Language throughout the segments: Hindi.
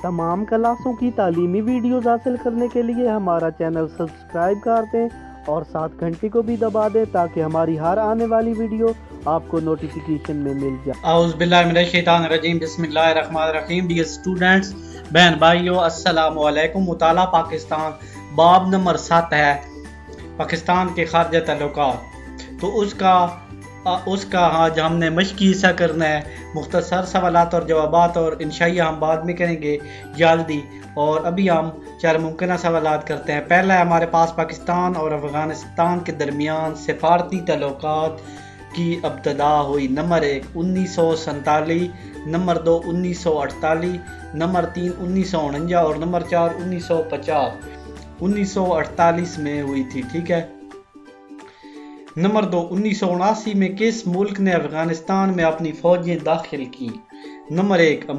तमाम क्लासों की तालीमी वीडियोस हासिल करने के लिए हमारा चैनल सब्सक्राइब कर दें और साथ घंटी को भी दबा दें ताकि हमारी हर आने वाली वीडियो आपको नोटिफिकेशन में मिल जाए। औज़ुबिल्लाहिमिनश्शैतानिर्रजीम बिस्मिल्लाहिर्रहमानिर्रहीम। डियर स्टूडेंट्स, बहन भाइयों, अस्सलाम वालेकुम। मुताला पाकिस्तान बाब नंबर 7 है, पाकिस्तान के खारजा तल्लुकात। तो उसका आज हमने मश्की हिस्सा करना है। मुख्तसर सवालात और जवाबात और इंशाअल्लाह हम बाद में करेंगे जल्दी। और अभी हम 4 मुमकिन सवालात करते हैं। पहला है हमारे पास पाकिस्तान और अफ़गानिस्तान के दरमियान सिफारती तल्लुकात की इब्तिदा हुई। नंबर 1 1947, नंबर 2 1948, नंबर 3 1949 और नंबर 4 1950। 1948 में हुई थी, ठीक है। नंबर 2 1979 में किस मुल्क ने अफगानिस्तान में अपनी फौजें दाखिल की? नंबर 1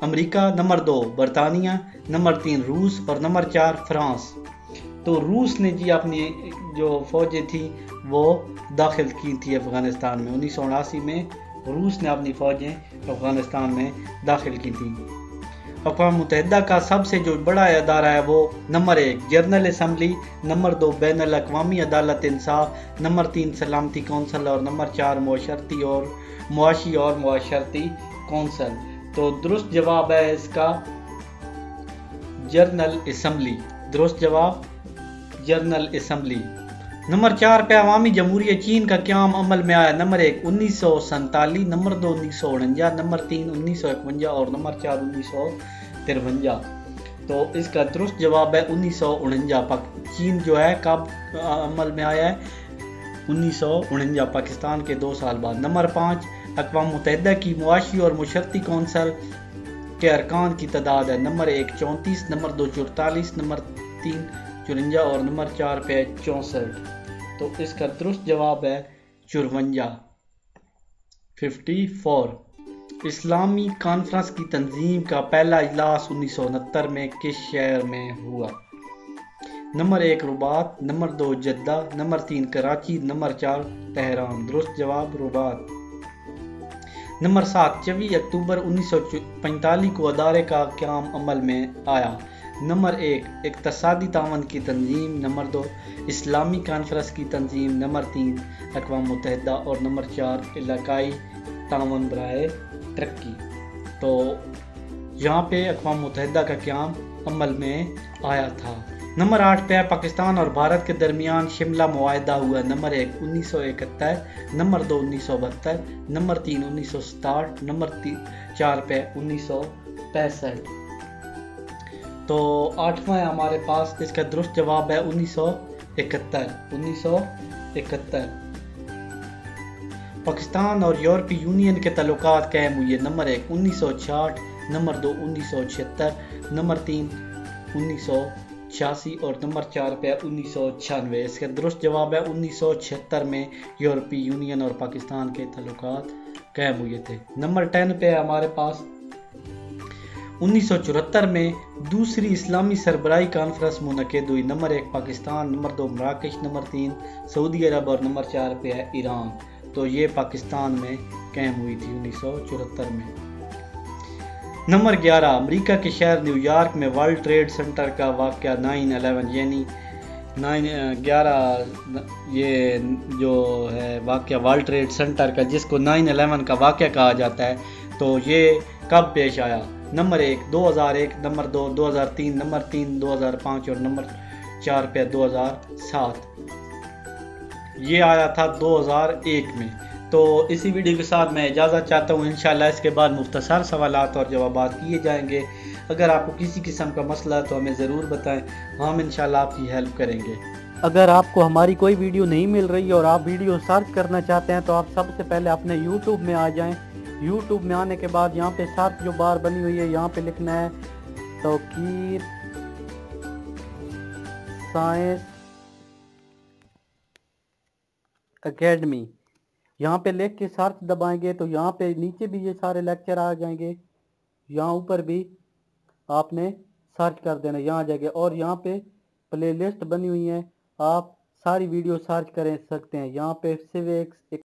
अमेरिका, नंबर 2 बरतानिया, नंबर 3 रूस और नंबर 4 फ्रांस। तो रूस ने जी अपनी जो फौजें थी वो दाखिल की थी अफगानिस्तान में। 1979 में रूस ने अपनी फौजें अफगानिस्तान में दाखिल की थी। अक़वाम मुत्तहिदा का सबसे जो बड़ा अदारा है वो नंबर 1 जनरल असम्बली, नंबर 2 बैनुल अक़वामी अदालत इंसाफ, नंबर 3 सलामती कौंसल और नंबर 4 मुआशी और मुआशरती कौंसल। तो दुरुस्त जवाब है इसका जनरल असम्बली। दुरुस्त जवाब जनरल असम्बली। नंबर 4 पे अवामी जमहूरिया चीन का क़याम अमल में आया। नंबर 1 1947, नंबर 2 1949, नंबर 3 1951 और नंबर 4 1953। तो इसका दुरुस्त जवाब है 1949। चीन जो है कब अमल में आया है? 1949, पाकिस्तान के 2 साल बाद। नंबर 5 अक़वाम मुत्तहिदा की मुआशी और मुशर्रती कौंसल के अरकान की तादाद है। नंबर 1 34, नंबर 2 44, नंबर 3 54 और नंबर 4 पे 64। तो इसका दुरुस्त जवाब है 54, 54। इस्लामी कॉन्फ्रेंस की तंजीम का पहला इजलास 1969 में किस शहर में हुआ? Number 1 Rabat, number 2 Jeddah, number 3 Karachi, number 4 Tehran. दुरुस्त जवाब रुबात। नंबर 7 24 अक्टूबर 1945 को अदारे का क़याम अमल में आया। नंबर 1 इक़्तिसादी तावन की तंजीम, नंबर 2 इस्लामी कॉन्फ्रेंस की तंजीम, नंबर 3 अक़वाम मुत्तहिदा और नंबर 4 इलाकाई तावन बराए तरक्की। तो यहाँ पे अक़वाम मुत्तहिदा का क़याम अमल में आया था। नंबर 8 पे पाकिस्तान और भारत के दरमियान शिमला मुआहदा हुआ। नंबर 1 1971, नंबर 2 1972, नंबर 3 1967, नंबर 4 पे 1965। तो 8वां है हमारे पास, इसका दुरुस्त जवाब है 1971। 1971। पाकिस्तान और यूरोपीय यूनियन के तल्लुकात कायम हुए। नंबर 1 1966, नंबर 2 1976, नंबर 3 1986 और नंबर 4 पे 1996। इसका दुरुस्त जवाब है 1976 में यूरोपीय यूनियन और पाकिस्तान के तल्लुकात कायम हुए थे। नंबर 10 पे हमारे पास 1974 में दूसरी इस्लामी सरबराही कॉन्फ्रेंस मुनक़िद हुई। नंबर 1 पाकिस्तान, नंबर 2 मराकश, नंबर 3 सऊदी अरब और नंबर 4 पे है ईरान। तो ये पाकिस्तान में कायम हुई थी 1974 में। नंबर 11 अमेरिका के शहर न्यूयॉर्क में वर्ल्ड ट्रेड सेंटर का वाक़या 9/11 यानी 9/11 ये जो है वाक़या वर्ल्ड ट्रेड सेंटर का, जिसको 9/11 का वाक़या कहा जाता है, तो ये कब पेश आया? नंबर 1 2001, नंबर 2 2003, नंबर 3 2005 और नंबर 4 पे 2007। ये आया था 2001 में। तो इसी वीडियो के साथ मैं इजाज़त चाहता हूँ। इंशाल्लाह इसके बाद मुख्तसर सवालात और जवाबात किए जाएंगे। अगर आपको किसी किस्म का मसला है तो हमें ज़रूर बताएं, हम इंशाल्लाह आपकी हेल्प करेंगे। अगर आपको हमारी कोई वीडियो नहीं मिल रही और आप वीडियो सर्च करना चाहते हैं तो आप सबसे पहले अपने YouTube में आ जाएं। YouTube में आने के बाद यहाँ पे सर्च जो बार बनी हुई है, यहाँ पे लिखना है तौकीर साइंस एकेडमी। यहाँ पे लिख के सर्च दबाएंगे तो यहाँ पे नीचे भी ये सारे लेक्चर आ जाएंगे। यहाँ ऊपर भी आपने सर्च कर देना, यहाँ आ जाएगा और यहाँ पे प्लेलिस्ट बनी हुई है, आप सारी वीडियो सर्च कर सकते हैं। यहाँ पे सिविक्स